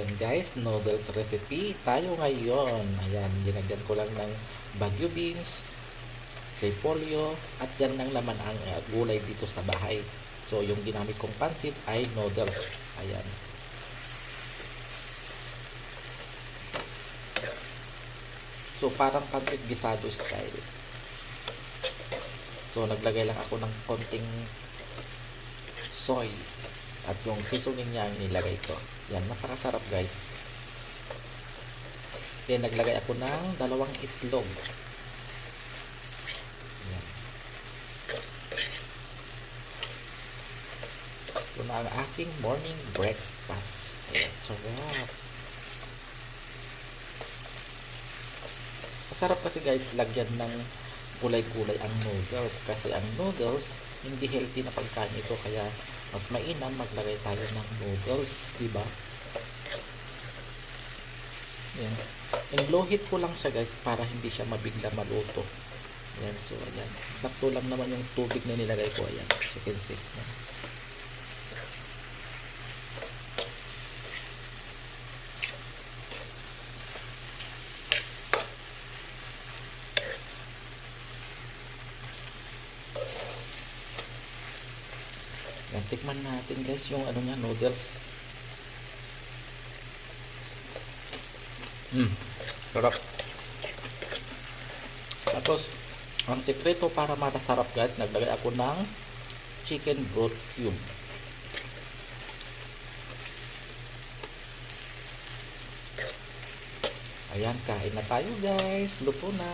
Ayan guys, noodles recipe tayo ngayon. Ayan, ginagyan ko lang ng Baguio beans, repolyo, at yan ng laman ang gulay dito sa bahay. So, yung ginamit kong pansit ay noodles. Ayan. So, parang pansit gisado style. So, naglagay lang ako ng konting soy. At yung seasoning niya ang nilagay ko. Yan, napakasarap guys. Then, naglagay ako ng 2 itlog. Yan. Ito na ang aking morning breakfast. Ayan, sarap. Masarap kasi guys, lagyan ng gulay-gulay ang noodles. Kasi ang noodles, hindi healthy na pagkain ito. Kaya, mas mainam maglagay tayo ng noodles, diba? Yan. And low heat ko lang siya guys para hindi siya mabigla maluto. Yan, so ayan. Sakto lang naman yung tubig na nilagay ko. Ayan, you can see. Yan. Yan, tikman natin guys yung ano niya, noodles. Sarap. Tapos, ang sekreto para masarap guys, naglagay ako ng chicken broth cube. Ayan, kain na tayo guys. Luto na.